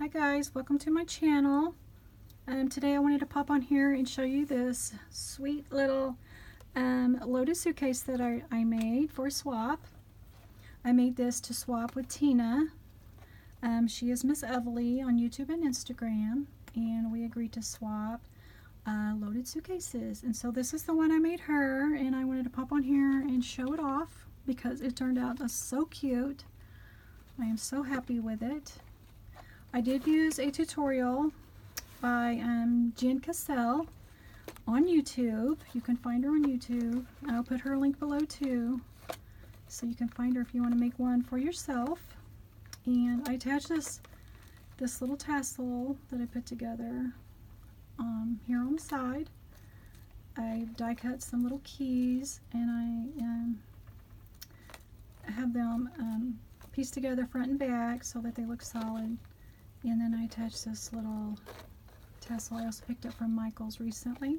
Hi guys, welcome to my channel. Today I wanted to pop on here and show you this sweet little loaded suitcase that I made for a swap. I made this to swap with Tina. She is MrsEvally on YouTube and Instagram, and we agreed to swap loaded suitcases. And so this is the one I made her, and I wanted to pop on here and show it off because it turned out so cute. I am so happy with it. I did use a tutorial by Jen Cassell on YouTube. You can find her on YouTube. I'll put her link below too, so you can find her if you want to make one for yourself. And I attached this little tassel that I put together here on the side. I die cut some little keys, and I have them pieced together front and back so that they look solid. And then I attached this little tassel I also picked up from Michael's recently.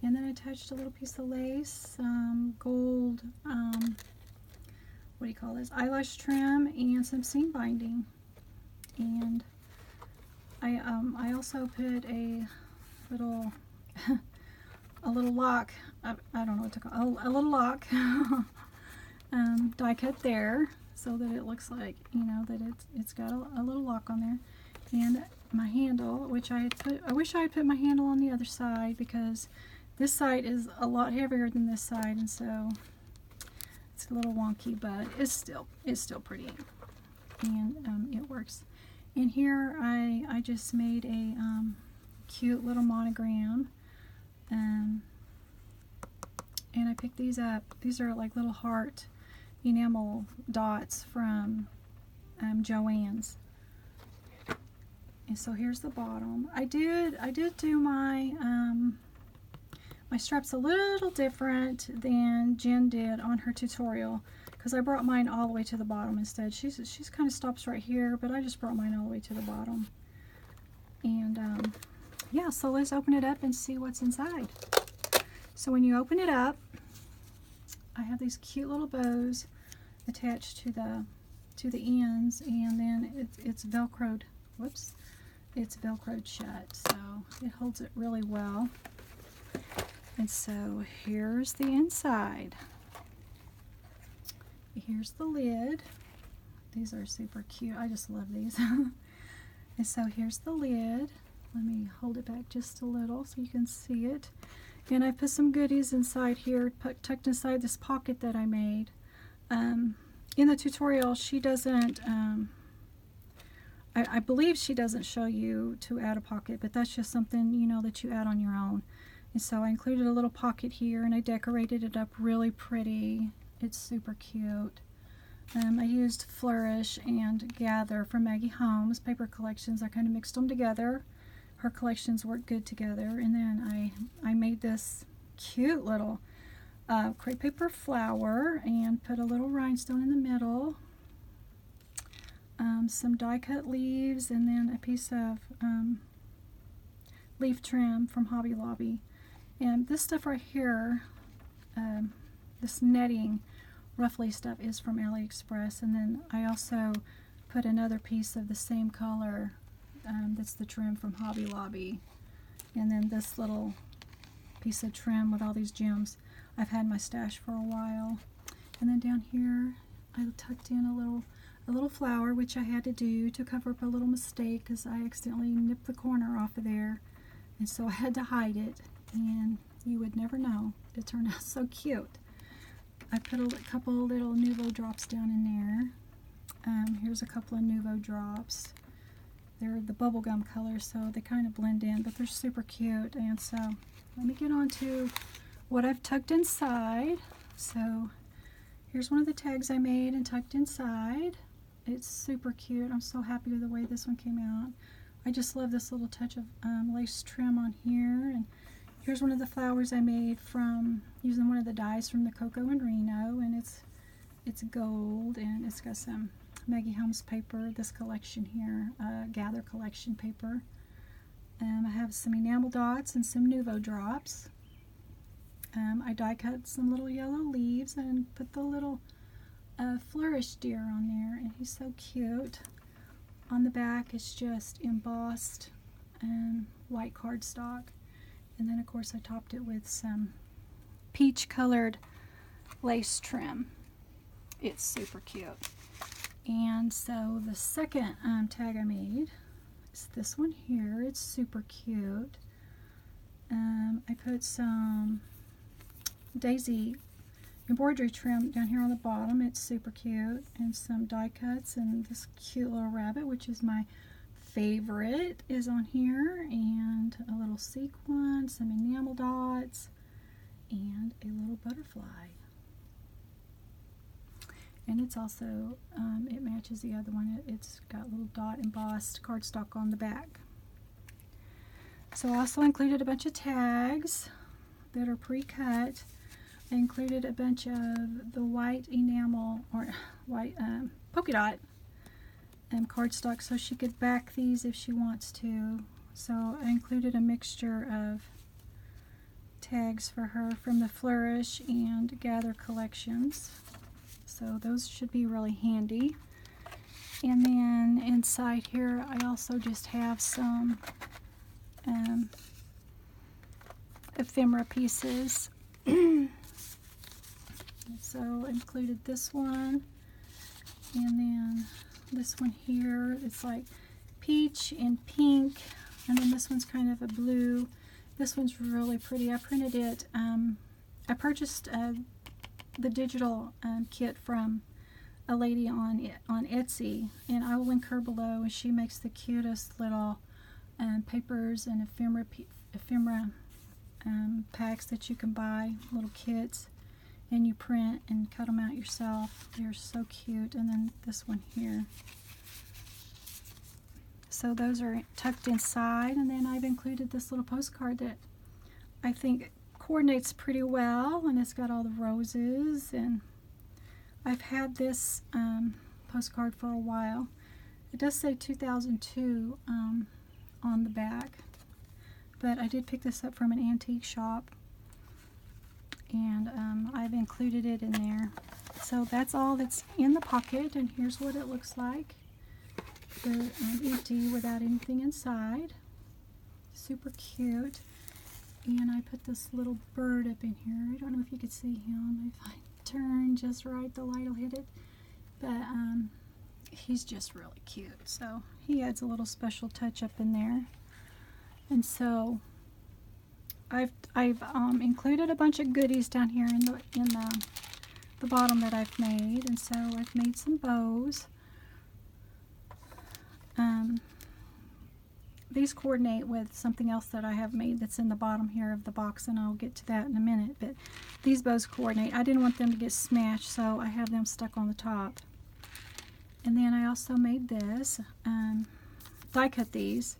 And then I attached a little piece of lace, gold, what do you call this, eyelash trim, and some seam binding. And I also put a little a little lock, I don't know what to call, a little lock die cut there so that it looks like, you know, that it's got a little lock on there. And my handle, which I wish I had put my handle on the other side, because this side is a lot heavier than this side, and so it's a little wonky, but it's still pretty, and it works. And here I just made a cute little monogram, and I picked these up. These are like little heart enamel dots from Joann's. And so here's the bottom. I did do my my straps a little different than Jen did on her tutorial, because I brought mine all the way to the bottom instead. She's kind of stops right here, but I just brought mine all the way to the bottom. And yeah, so let's open it up and see what's inside. So when you open it up, I have these cute little bows attached to the ends, and then it's velcroed. Whoops. It's velcroed shut, so it holds it really well. And so here's the inside. Here's the lid. These are super cute. I just love these. And so here's the lid. Let me hold it back just a little so you can see it. And I put some goodies inside here, tucked inside this pocket that I made. In the tutorial, she doesn't, I believe she doesn't show you to add a pocket, but that's just something, you know, that you add on your own. And so I included a little pocket here, and I decorated it up really pretty. It's super cute. I used Flourish and Gather from Maggie Holmes paper collections. I kind of mixed them together. Her collections work good together. And then I made this cute little crepe paper flower and put a little rhinestone in the middle. Some die cut leaves, and then a piece of leaf trim from Hobby Lobby. And this stuff right here, this netting ruffly stuff, is from AliExpress. And then I also put another piece of the same color, that's the trim from Hobby Lobby. And then this little piece of trim with all these gems, I've had in my stash for a while. And then down here I tucked in a little flower, which I had to do to cover up a little mistake, because I accidentally nipped the corner off of there, and so I had to hide it, and you would never know. It turned out so cute. I put a couple little Nuvo drops down in there. Here's a couple of Nuvo drops. They're the bubblegum color, so they kind of blend in, but they're super cute. And so let me get on to what I've tucked inside. So here's one of the tags I made and tucked inside. It's super cute. I'm so happy with the way this one came out. I just love this little touch of lace trim on here. And here's one of the flowers I made from using one of the dies from the Coco and Reno, and it's gold, and it's got some Maggie Holmes paper, this collection here, Gather collection paper. I have some enamel dots and some Nuvo drops. I die cut some little yellow leaves and put the little Flourish deer on there, and he's so cute. On the back is just embossed white cardstock, and then of course I topped it with some peach colored lace trim. It's super cute. And so the second tag I made is this one here. It's super cute. I put some daisy embroidery trim down here on the bottom. It's super cute, and some die cuts, and this cute little rabbit, which is my favorite, is on here, and a little sequin, some enamel dots, and a little butterfly. And it's also, it matches the other one. It's got little dot embossed cardstock on the back. So I also included a bunch of tags that are pre-cut. I included a bunch of the white enamel, or white polka dot cardstock, so she could back these if she wants to. So I included a mixture of tags for her from the Flourish and Gather collections. So those should be really handy. And then inside here I also just have some ephemera pieces. So I included this one, and then this one here. It's like peach and pink, and then this one's kind of a blue. This one's really pretty. I printed it. I purchased the digital kit from a lady on Etsy, and I will link her below. And she makes the cutest little papers and ephemera packs that you can buy, little kits, and you print and cut them out yourself. They're so cute. And then this one here. So those are tucked inside, and then I've included this little postcard that I think coordinates pretty well, and it's got all the roses, and I've had this postcard for a while. It does say 2002 on the back, but I did pick this up from an antique shop, and I've included it in there. So that's all that's in the pocket, and here's what it looks like. They're empty without anything inside. Super cute. And I put this little bird up in here. I don't know if you could see him. If I turn just right, the light will hit it. But he's just really cute. So he adds a little special touch up in there. And so I've included a bunch of goodies down here in the bottom that I've made. And so I've made some bows. These coordinate with something else that I have made that's in the bottom here of the box, and I'll get to that in a minute. But these bows coordinate. I didn't want them to get smashed, so I have them stuck on the top. And then I also made this, die cut these,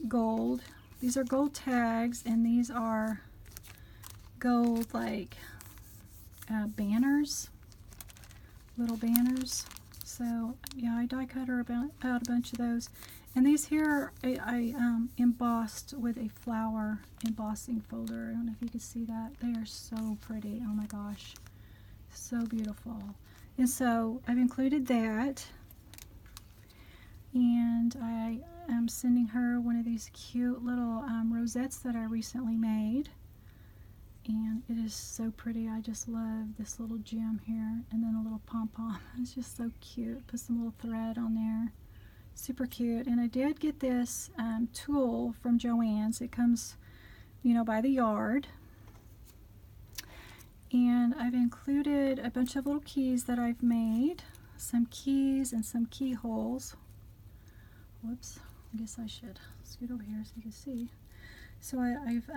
gold. These are gold tags, and these are gold like banners, little banners. So yeah, I die cut her out a bunch of those. And these here I embossed with a flower embossing folder. I don't know if you can see that. They are so pretty. Oh my gosh. So beautiful. And so I've included that. And I am sending her one of these cute little rosettes that I recently made. And it is so pretty. I just love this little gem here. And then a little pom-pom. It's just so cute. Put some little thread on there. Super cute. And I did get this tulle from Joann's. It comes, you know, by the yard. And I've included a bunch of little keys that I've made. Some keys and some keyholes. Whoops. I guess I should scoot over here so you can see. So I've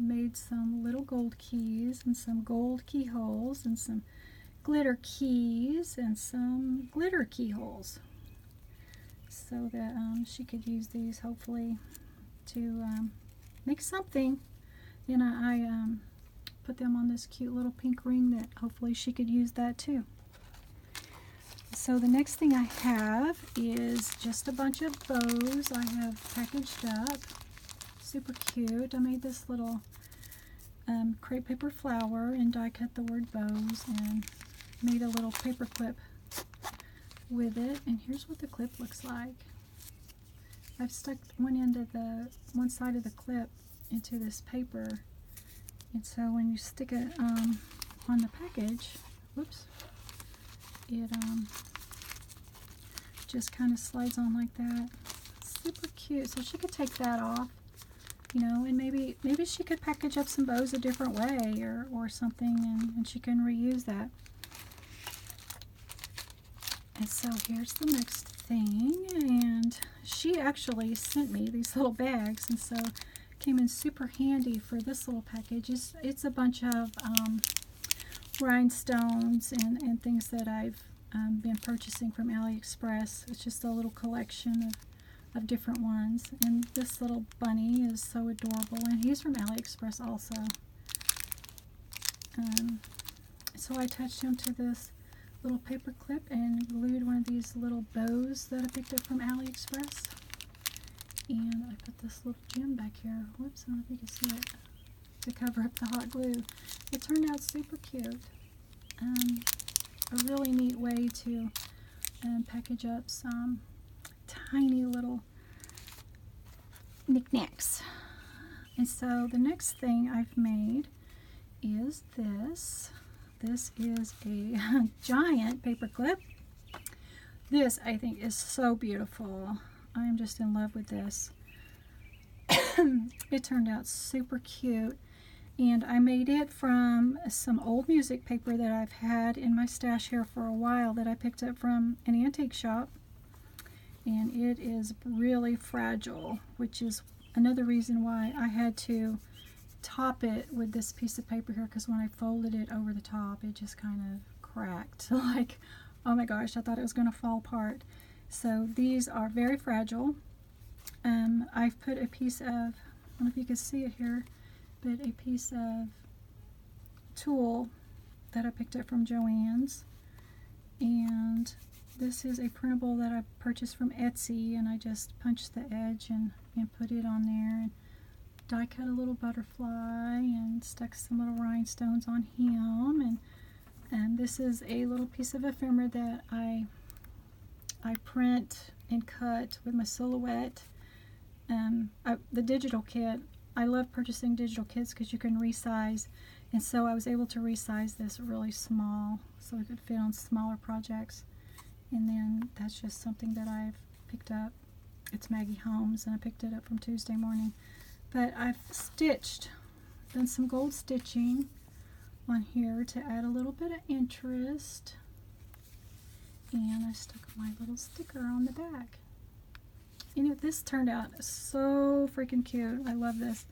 made some little gold keys and some gold keyholes and some glitter keys and some glitter keyholes, so that she could use these hopefully to make something. And I put them on this cute little pink ring that hopefully she could use that too. So the next thing I have is just a bunch of bows I have packaged up. Super cute. I made this little crepe paper flower and die cut the word bows and made a little paper clip with it. And here's what the clip looks like. I've stuck one side of the clip into this paper, and so when you stick it on the package, whoops, it just kind of slides on like that. Super cute. So she could take that off, you know, and maybe she could package up some bows a different way or something, and she can reuse that. And so here's the next thing, and she actually sent me these little bags, and so came in super handy for this little package. It's a bunch of rhinestones and things that I've been purchasing from AliExpress. It's just a little collection of different ones, and this little bunny is so adorable, and he's from AliExpress also. So I attached him to this little paper clip and glued one of these little bows that I picked up from AliExpress. And I put this little gem back here. Whoops, I don't know if you can see it, to cover up the hot glue. It turned out super cute. A really neat way to package up some tiny little knickknacks. And so the next thing I've made is this. This is a giant paper clip. This, I think, is so beautiful. I'm just in love with this. It turned out super cute, and I made it from some old music paper that I've had in my stash here for a while that I picked up from an antique shop, and it is really fragile, which is another reason why I had to top it with this piece of paper here, because when I folded it over the top, it just kind of cracked. Like, oh my gosh, I thought it was going to fall apart. So these are very fragile. I've put a piece of, I don't know if you can see it here, but a piece of tulle that I picked up from Joann's, and this is a printable that I purchased from Etsy, and I just punched the edge and put it on there, and die cut a little butterfly and stuck some little rhinestones on him. And this is a little piece of ephemera that I print and cut with my silhouette. The digital kit, I love purchasing digital kits because you can resize, and so I was able to resize this really small so it could fit on smaller projects. And then that's just something that I've picked up. It's Maggie Holmes, and I picked it up from Tuesday morning. But I've done some gold stitching on here to add a little bit of interest, and I stuck my little sticker on the back. You know, this turned out so freaking cute. I love this.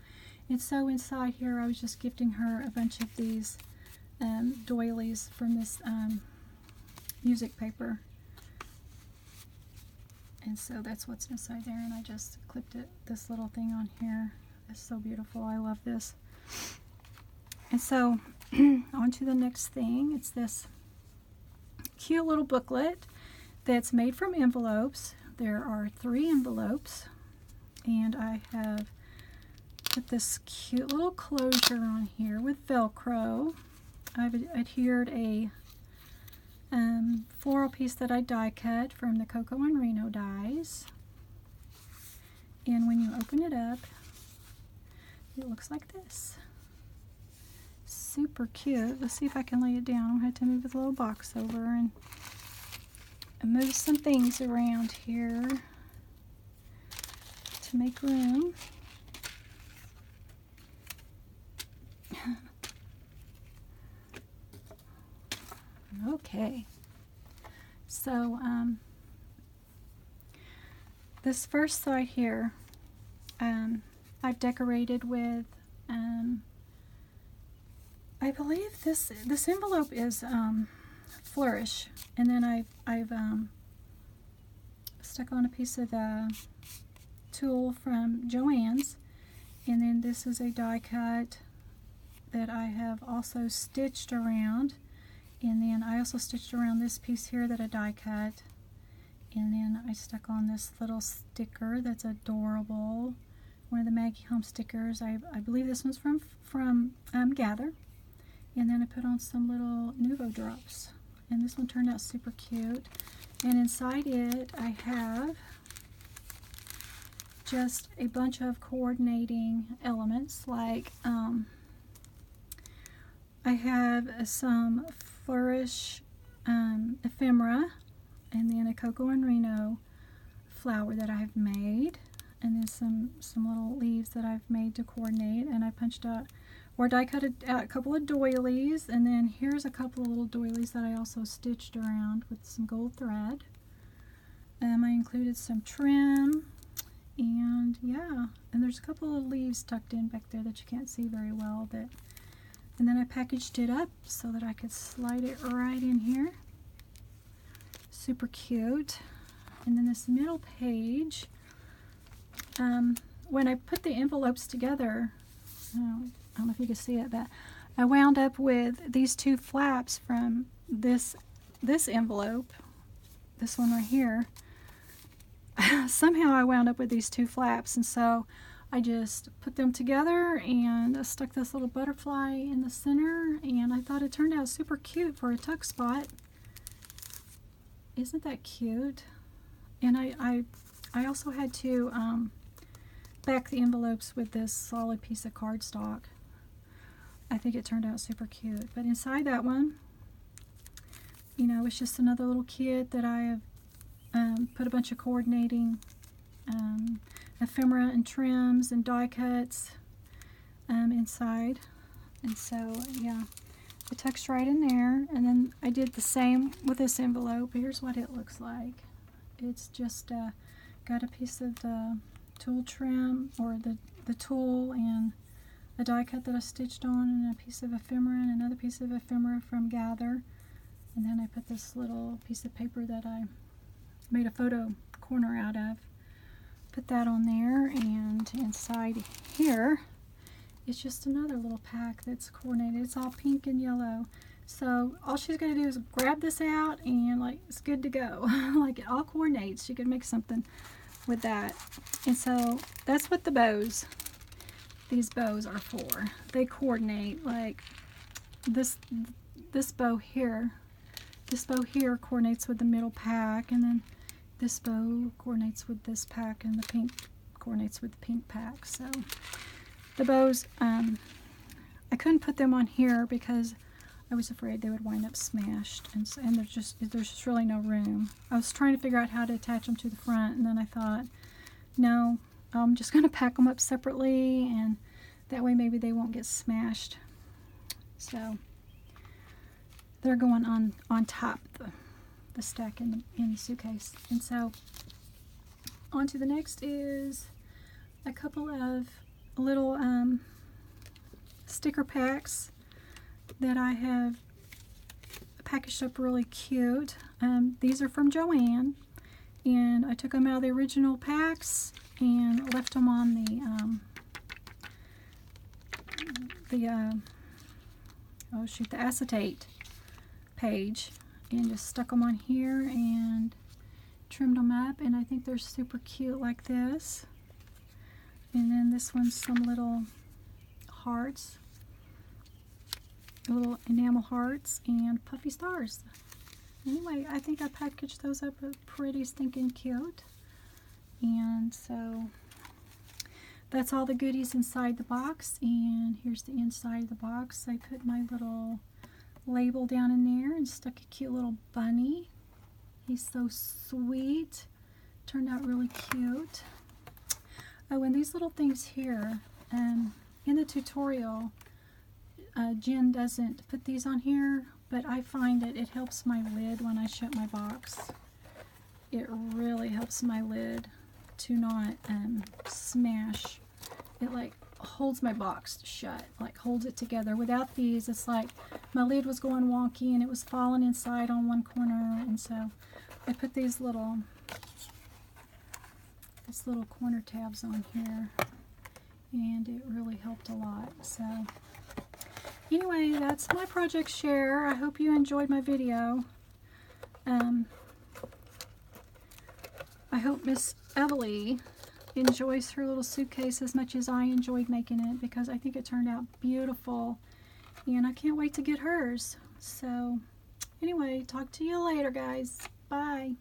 And so inside here, I was just gifting her a bunch of these doilies from this music paper. And so that's what's inside there, and I just clipped this little thing on here. It's so beautiful. I love this. And so on to the next thing. It's this cute little booklet that's made from envelopes. There are 3 envelopes, and I have put this cute little closure on here with Velcro. I've adhered a floral piece that I die cut from the Cocoa and Reno dies, and when you open it up, it looks like this. Super cute. Let's see if I can lay it down. I'm going to have to move the little box over and move some things around here to make room. Okay. So, this first side here, I've decorated with, I believe this envelope is Flourish, and then I've stuck on a piece of the tulle from Joann's, and then this is a die cut that I have also stitched around, and then I also stitched around this piece here that I die cut, and then I stuck on this little sticker that's adorable, one of the Maggie Home stickers. I believe this one's from Gather. And then I put on some little Nuvo drops. and this one turned out super cute. And inside it, I have just a bunch of coordinating elements, like I have some flourish ephemera, and then a cocoa and Reno flower that I've made, and then some little leaves that I've made to coordinate. And I punched out or die cut out a couple of doilies, and then here's a couple of little doilies that I also stitched around with some gold thread. I included some trim, and yeah, and there's a couple of leaves tucked in back there that you can't see very well. And then I packaged it up so that I could slide it right in here. Super cute. And then this middle page, when I put the envelopes together, I don't know if you can see it, but I wound up with these two flaps from this envelope, this one right here. Somehow I wound up with these two flaps, and so I just put them together and stuck this little butterfly in the center, and I thought it turned out super cute for a tuck spot. Isn't that cute? And I also had to back the envelopes with this solid piece of cardstock. I think it turned out super cute. But inside that one, you know, it's just another little kit that I have put a bunch of coordinating ephemera and trims and die cuts inside. And so, yeah, it tucks right in there. And then I did the same with this envelope. Here's what it looks like. It's just got a piece of the tool trim, or the tool, and a die cut that I stitched on, and a piece of ephemera and another piece of ephemera from Gather. And then I put this little piece of paper that I made a photo corner out of. Put that on there, and inside here it's just another little pack that's coordinated. It's all pink and yellow. So all she's going to do is grab this out, and like, it's good to go. Like, it all coordinates. She could make something with that. And so that's what these bows are for. They coordinate. Like this bow here. This bow here coordinates with the middle pack, and then this bow coordinates with this pack, and the pink coordinates with the pink pack. So the bows, I couldn't put them on here because I was afraid they would wind up smashed, and there's just really no room. I was trying to figure out how to attach them to the front, and then I thought, no, I'm just going to pack them up separately, and that way maybe they won't get smashed. So they're going on top of the stack in the suitcase. And so on to the next is a couple of little sticker packs that I have packaged up really cute. These are from Joann, and I took them out of the original packs and left them on the acetate page, and just stuck them on here and trimmed them up, and I think they're super cute like this. And then this one's some little hearts, little enamel hearts and puffy stars. Anyway, I think I packaged those up pretty stinking cute. And so that's all the goodies inside the box, and here's the inside of the box. I put my little label down in there and stuck a cute little bunny. He's so sweet. Turned out really cute. Oh, and these little things here, in the tutorial, Jen doesn't put these on here, but I find that it helps my lid when I shut my box. It really helps my lid to not smash. It like holds my box shut, like holds it together. Without these, it's like my lid was going wonky and it was falling inside on one corner, and so I put these little corner tabs on here, and it really helped a lot. So anyway, that's my project share. I hope you enjoyed my video. I hope MrsEvally enjoys her little suitcase as much as I enjoyed making it, because I think it turned out beautiful, and I can't wait to get hers. So Anyway, talk to you later, guys. Bye.